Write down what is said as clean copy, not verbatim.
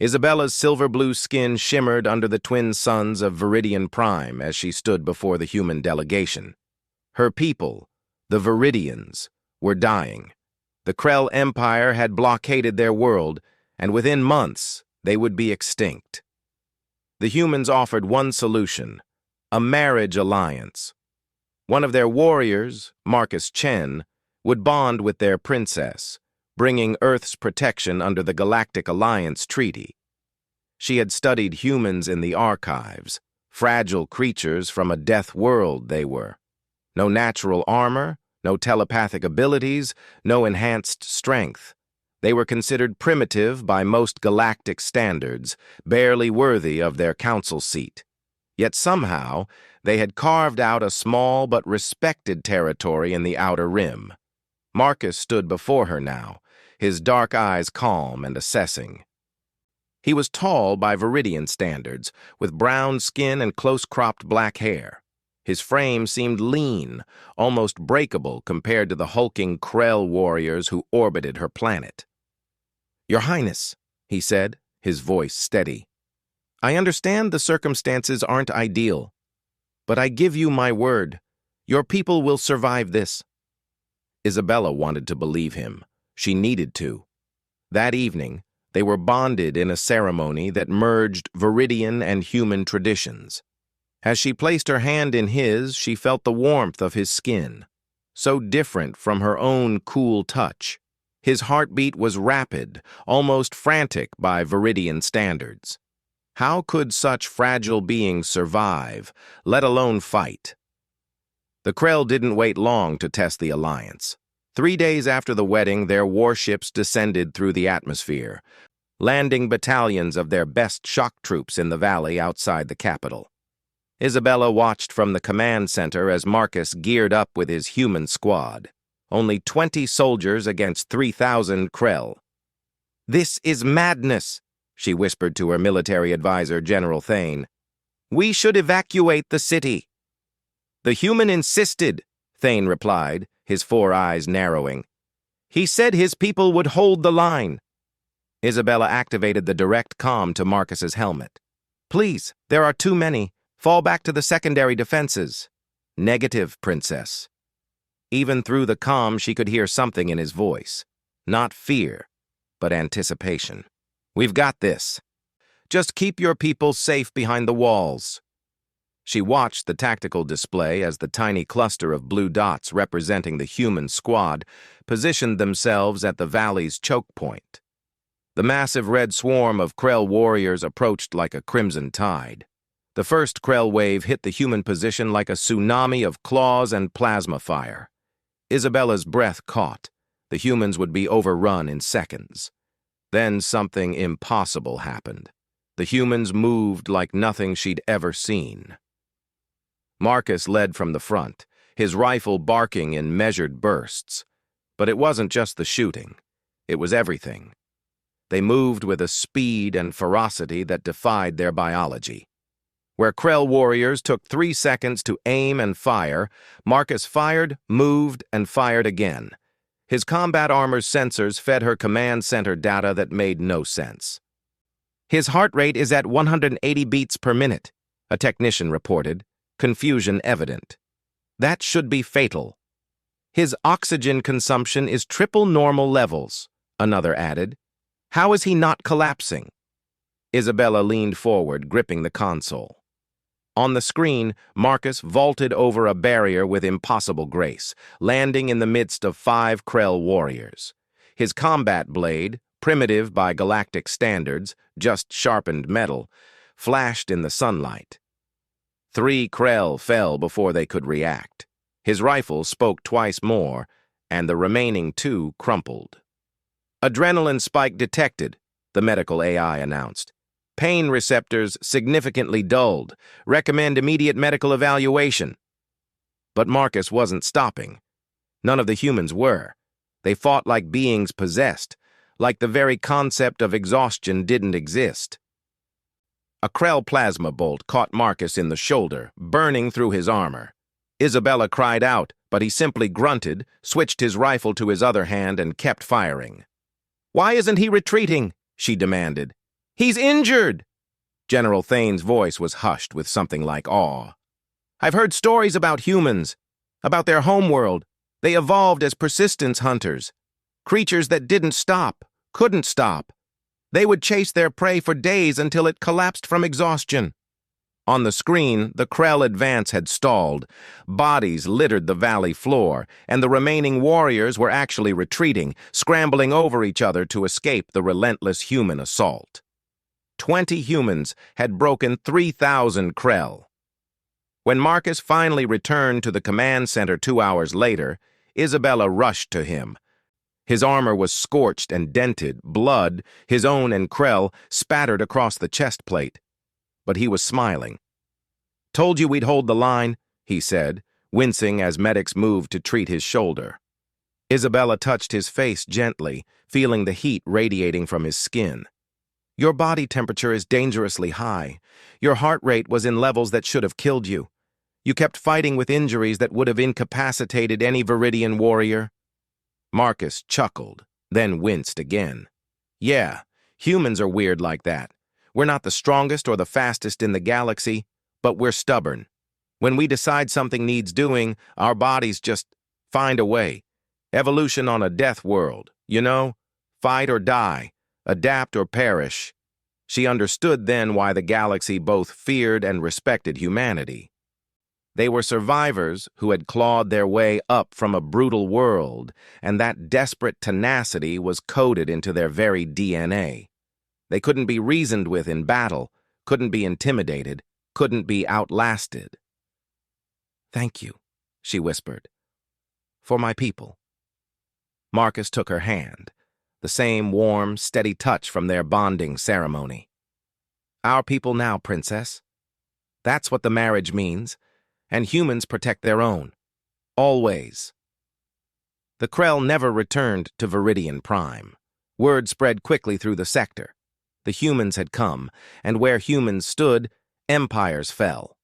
Isabella's silver-blue skin shimmered under the twin suns of Viridian Prime as she stood before the human delegation. Her people, the Viridians, were dying. The Krell Empire had blockaded their world, and within months they would be extinct. The humans offered one solution, a marriage alliance. One of their warriors, Marcus Chen, would bond with their princess, bringing Earth's protection under the Galactic Alliance Treaty. She had studied humans in the archives, fragile creatures from a death world they were. No natural armor, no telepathic abilities, no enhanced strength. They were considered primitive by most galactic standards, barely worthy of their council seat. Yet somehow, they had carved out a small but respected territory in the Outer Rim. Marcus stood before her now, his dark eyes calm and assessing. He was tall by Viridian standards, with brown skin and close-cropped black hair. His frame seemed lean, almost breakable compared to the hulking Krell warriors who orbited her planet. "Your Highness," he said, his voice steady, "I understand the circumstances aren't ideal, but I give you my word, your people will survive this." Isabella wanted to believe him. She needed to. That evening, they were bonded in a ceremony that merged Viridian and human traditions. As she placed her hand in his, she felt the warmth of his skin, so different from her own cool touch. His heartbeat was rapid, almost frantic by Viridian standards. How could such fragile beings survive, let alone fight? The Krell didn't wait long to test the alliance. 3 days after the wedding, their warships descended through the atmosphere, landing battalions of their best shock troops in the valley outside the capital. Isabella watched from the command center as Marcus geared up with his human squad. Only 20 soldiers against 3,000 Krell. "This is madness," she whispered to her military advisor, General Thane. "We should evacuate the city." "The human insisted," Thane replied, his 4 eyes narrowing. "He said his people would hold the line." Isabella activated the direct comm to Marcus's helmet. "Please, there are too many. Fall back to the secondary defenses." "Negative, Princess." Even through the comm, she could hear something in his voice. Not fear, but anticipation. "We've got this. Just keep your people safe behind the walls." She watched the tactical display as the tiny cluster of blue dots representing the human squad positioned themselves at the valley's choke point. The massive red swarm of Krell warriors approached like a crimson tide. The first Krell wave hit the human position like a tsunami of claws and plasma fire. Isabella's breath caught. The humans would be overrun in seconds. Then something impossible happened. The humans moved like nothing she'd ever seen. Marcus led from the front, his rifle barking in measured bursts. But it wasn't just the shooting. It was everything. They moved with a speed and ferocity that defied their biology. Where Krell warriors took 3 seconds to aim and fire, Marcus fired, moved, and fired again. His combat armor's sensors fed her command center data that made no sense. "His heart rate is at 180 beats per minute," a technician reported, confusion evident. "That should be fatal." "His oxygen consumption is triple normal levels," another added. "How is he not collapsing?" Isabella leaned forward, gripping the console. On the screen, Marcus vaulted over a barrier with impossible grace, landing in the midst of 5 Krell warriors. His combat blade, primitive by galactic standards, just sharpened metal, flashed in the sunlight. 3 Krell fell before they could react. His rifle spoke twice more, and the remaining 2 crumpled. "Adrenaline spike detected," the medical AI announced. "Pain receptors significantly dulled. Recommend immediate medical evaluation." But Marcus wasn't stopping. None of the humans were. They fought like beings possessed, like the very concept of exhaustion didn't exist. A Krell plasma bolt caught Marcus in the shoulder, burning through his armor. Isabella cried out, but he simply grunted, switched his rifle to his other hand, and kept firing. "Why isn't he retreating?" she demanded. He's injured! General Thane's voice was hushed with something like awe. I've heard stories about humans, about their homeworld. They evolved as persistence hunters, creatures that didn't stop, couldn't stop. They would chase their prey for days until it collapsed from exhaustion. On the screen, the Krell advance had stalled. Bodies littered the valley floor, and the remaining warriors were actually retreating, scrambling over each other to escape the relentless human assault. 20 humans had broken 3,000 Krell. When Marcus finally returned to the command center 2 hours later, Isabella rushed to him. His armor was scorched and dented, blood, his own and Krell, spattered across the chest plate. But he was smiling. "Told you we'd hold the line," he said, wincing as medics moved to treat his shoulder. Isabella touched his face gently, feeling the heat radiating from his skin. "Your body temperature is dangerously high. Your heart rate was in levels that should have killed you. You kept fighting with injuries that would have incapacitated any Viridian warrior." Marcus chuckled, then winced again. "Yeah, humans are weird like that. We're not the strongest or the fastest in the galaxy, but we're stubborn. When we decide something needs doing, our bodies just find a way. Evolution on a death world, you know? Fight or die, adapt or perish." She understood then why the galaxy both feared and respected humanity. They were survivors who had clawed their way up from a brutal world, and that desperate tenacity was coded into their very DNA. They couldn't be reasoned with in battle, couldn't be intimidated, couldn't be outlasted. "Thank you," she whispered. "For my people." Marcus took her hand, the same warm, steady touch from their bonding ceremony. "Our people now, Princess. That's what the marriage means, and humans protect their own. Always." The Krell never returned to Viridian Prime. Word spread quickly through the sector. The humans had come, and where humans stood, empires fell.